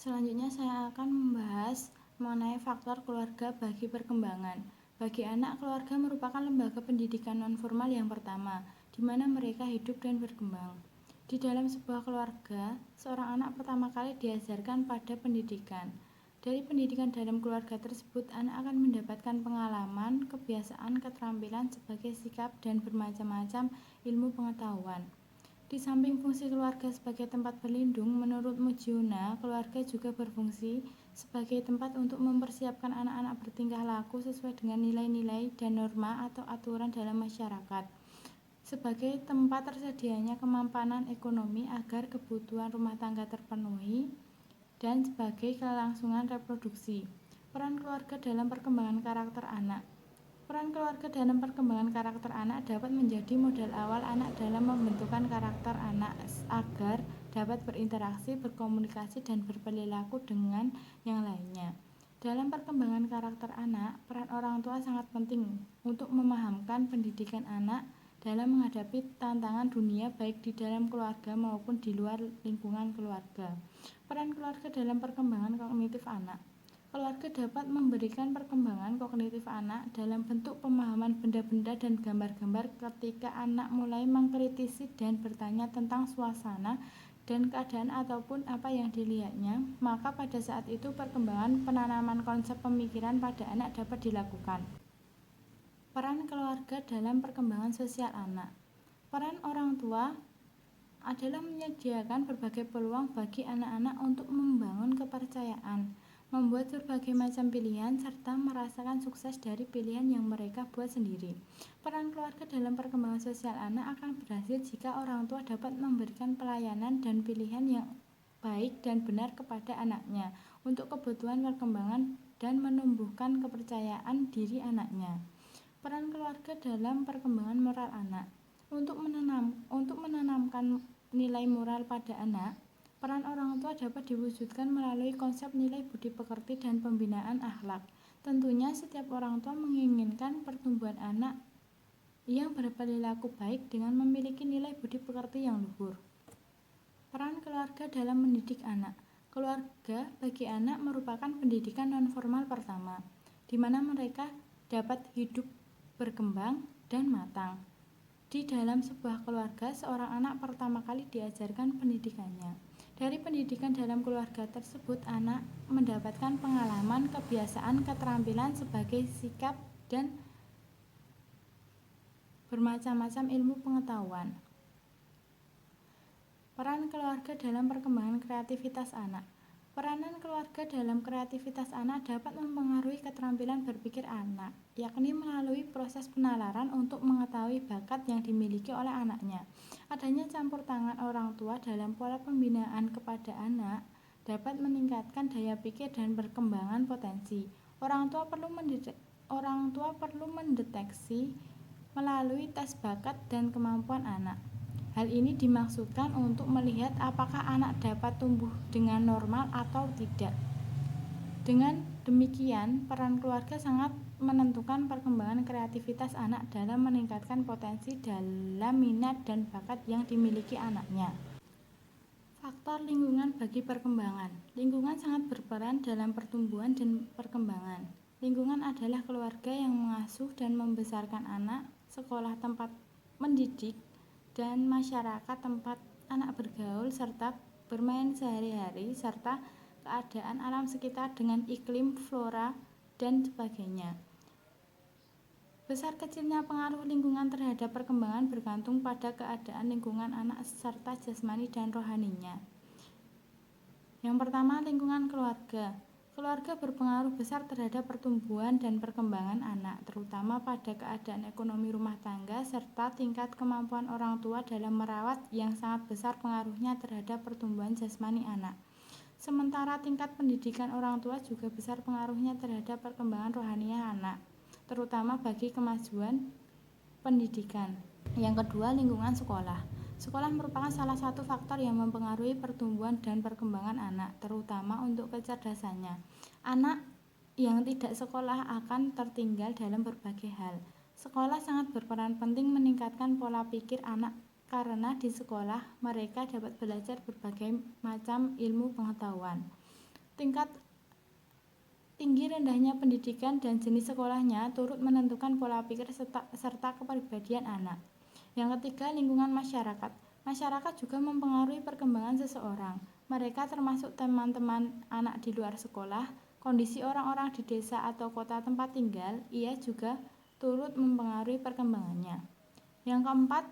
Selanjutnya saya akan membahas mengenai faktor keluarga bagi perkembangan. Bagi anak, keluarga merupakan lembaga pendidikan nonformal yang pertama, di mana mereka hidup dan berkembang. Di dalam sebuah keluarga, seorang anak pertama kali diajarkan pada pendidikan. Dari pendidikan dalam keluarga tersebut, anak akan mendapatkan pengalaman, kebiasaan, keterampilan sebagai sikap, dan bermacam-macam ilmu pengetahuan. Di samping fungsi keluarga sebagai tempat berlindung, menurut Mujiona, keluarga juga berfungsi sebagai tempat untuk mempersiapkan anak-anak bertingkah laku sesuai dengan nilai-nilai dan norma atau aturan dalam masyarakat, sebagai tempat tersedianya kemampanan ekonomi agar kebutuhan rumah tangga terpenuhi, dan sebagai kelangsungan reproduksi. Peran keluarga dalam perkembangan karakter anak. Peran keluarga dalam perkembangan karakter anak dapat menjadi modal awal anak dalam membentukan karakter anak agar dapat berinteraksi, berkomunikasi, dan berperilaku dengan yang lainnya. Dalam perkembangan karakter anak, peran orang tua sangat penting untuk memahamkan pendidikan anak dalam menghadapi tantangan dunia baik di dalam keluarga maupun di luar lingkungan keluarga. Peran keluarga dalam perkembangan kognitif anak. Keluarga dapat memberikan perkembangan kognitif anak dalam bentuk pemahaman benda-benda dan gambar-gambar ketika anak mulai mengkritisi dan bertanya tentang suasana dan keadaan ataupun apa yang dilihatnya, maka pada saat itu perkembangan penanaman konsep pemikiran pada anak dapat dilakukan. Peran keluarga dalam perkembangan sosial anak. Peran orang tua adalah menyediakan berbagai peluang bagi anak-anak untuk membangun kepercayaan, membuat berbagai macam pilihan, serta merasakan sukses dari pilihan yang mereka buat sendiri. Peran keluarga dalam perkembangan sosial anak akan berhasil jika orang tua dapat memberikan pelayanan dan pilihan yang baik dan benar kepada anaknya untuk kebutuhan perkembangan dan menumbuhkan kepercayaan diri anaknya. Peran keluarga dalam perkembangan moral anak. Untuk menanamkan nilai moral pada anak, peran orang tua dapat diwujudkan melalui konsep nilai budi pekerti dan pembinaan akhlak. Tentunya setiap orang tua menginginkan pertumbuhan anak yang berperilaku baik dengan memiliki nilai budi pekerti yang luhur. Peran keluarga dalam mendidik anak. Keluarga bagi anak merupakan pendidikan nonformal pertama, di mana mereka dapat hidup, berkembang, dan matang. Di dalam sebuah keluarga, seorang anak pertama kali diajarkan pendidikannya. Dari pendidikan dalam keluarga tersebut, anak mendapatkan pengalaman, kebiasaan, keterampilan sebagai sikap, dan bermacam-macam ilmu pengetahuan. Peran keluarga dalam perkembangan kreativitas anak. Peranan keluarga dalam kreativitas anak dapat mempengaruhi keterampilan berpikir anak, yakni melalui proses penalaran untuk mengetahui bakat yang dimiliki oleh anaknya. Adanya campur tangan orang tua dalam pola pembinaan kepada anak dapat meningkatkan daya pikir dan perkembangan potensi. Orang tua perlu mendeteksi melalui tes bakat dan kemampuan anak. Hal ini dimaksudkan untuk melihat apakah anak dapat tumbuh dengan normal atau tidak. Dengan demikian, peran keluarga sangat menentukan perkembangan kreativitas anak dalam meningkatkan potensi dalam minat dan bakat yang dimiliki anaknya. Faktor lingkungan bagi perkembangan. Lingkungan sangat berperan dalam pertumbuhan dan perkembangan. Lingkungan adalah keluarga yang mengasuh dan membesarkan anak, sekolah tempat mendidik, dan masyarakat tempat anak bergaul serta bermain sehari-hari, serta keadaan alam sekitar dengan iklim, flora, dan sebagainya. Besar kecilnya pengaruh lingkungan terhadap perkembangan bergantung pada keadaan lingkungan anak serta jasmani dan rohaninya. Yang pertama, lingkungan keluarga. Keluarga berpengaruh besar terhadap pertumbuhan dan perkembangan anak, terutama pada keadaan ekonomi rumah tangga serta tingkat kemampuan orang tua dalam merawat yang sangat besar pengaruhnya terhadap pertumbuhan jasmani anak. Sementara tingkat pendidikan orang tua juga besar pengaruhnya terhadap perkembangan rohaniah anak, terutama bagi kemajuan pendidikan. Yang kedua, lingkungan sekolah. Sekolah merupakan salah satu faktor yang mempengaruhi pertumbuhan dan perkembangan anak, terutama untuk kecerdasannya. Anak yang tidak sekolah akan tertinggal dalam berbagai hal. Sekolah sangat berperan penting meningkatkan pola pikir anak karena di sekolah mereka dapat belajar berbagai macam ilmu pengetahuan. Tingkat tinggi rendahnya pendidikan dan jenis sekolahnya turut menentukan pola pikir serta kepribadian anak. Yang ketiga, lingkungan masyarakat. Masyarakat juga mempengaruhi perkembangan seseorang. Mereka termasuk teman-teman anak di luar sekolah, kondisi orang-orang di desa atau kota tempat tinggal, ia juga turut mempengaruhi perkembangannya. Yang keempat,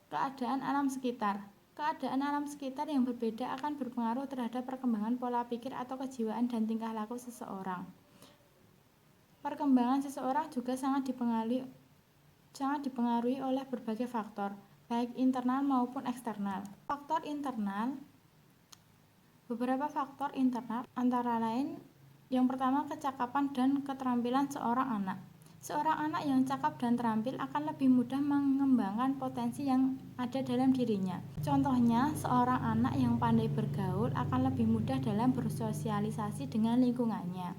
keadaan alam sekitar. Keadaan alam sekitar yang berbeda akan berpengaruh terhadap perkembangan pola pikir atau kejiwaan dan tingkah laku seseorang. Perkembangan seseorang juga sangat dipengaruhi oleh berbagai faktor, baik internal maupun eksternal. Beberapa faktor internal antara lain yang pertama, kecakapan dan keterampilan seorang anak. Seorang anak yang cakap dan terampil akan lebih mudah mengembangkan potensi yang ada dalam dirinya. Contohnya, seorang anak yang pandai bergaul akan lebih mudah dalam bersosialisasi dengan lingkungannya.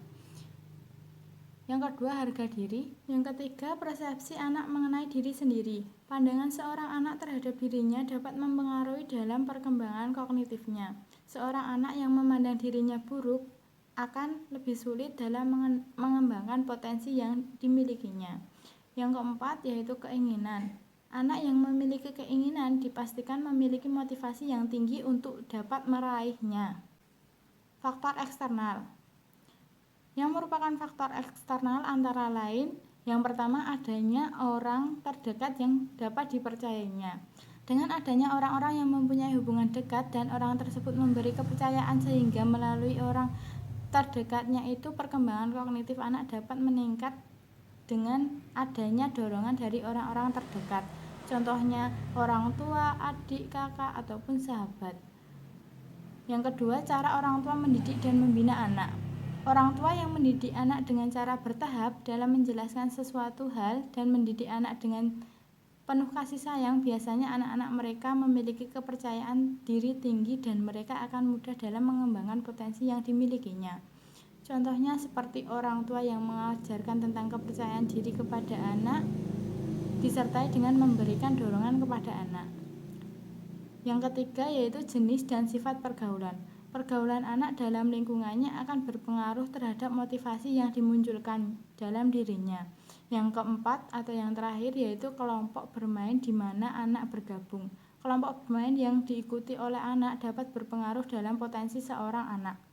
Yang kedua, harga diri. Yang ketiga, persepsi anak mengenai diri sendiri. Pandangan seorang anak terhadap dirinya dapat mempengaruhi dalam perkembangan kognitifnya. Seorang anak yang memandang dirinya buruk akan lebih sulit dalam mengembangkan potensi yang dimilikinya. Yang keempat, yaitu keinginan. Anak yang memiliki keinginan dipastikan memiliki motivasi yang tinggi untuk dapat meraihnya. Faktor eksternal. Yang merupakan faktor eksternal antara lain, yang pertama, adanya orang terdekat yang dapat dipercayainya. Dengan adanya orang-orang yang mempunyai hubungan dekat dan orang tersebut memberi kepercayaan sehingga melalui orang terdekatnya itu perkembangan kognitif anak dapat meningkat dengan adanya dorongan dari orang-orang terdekat. Contohnya orang tua, adik, kakak, ataupun sahabat. Yang kedua, cara orang tua mendidik dan membina anak. Orang tua yang mendidik anak dengan cara bertahap dalam menjelaskan sesuatu hal dan mendidik anak dengan penuh kasih sayang, biasanya anak-anak mereka memiliki kepercayaan diri tinggi dan mereka akan mudah dalam mengembangkan potensi yang dimilikinya. Contohnya seperti orang tua yang mengajarkan tentang kepercayaan diri kepada anak, disertai dengan memberikan dorongan kepada anak. Yang ketiga, yaitu jenis dan sifat pergaulan. Pergaulan anak dalam lingkungannya akan berpengaruh terhadap motivasi yang dimunculkan dalam dirinya. Yang keempat atau yang terakhir, yaitu kelompok bermain di mana anak bergabung. Kelompok bermain yang diikuti oleh anak dapat berpengaruh dalam potensi seorang anak.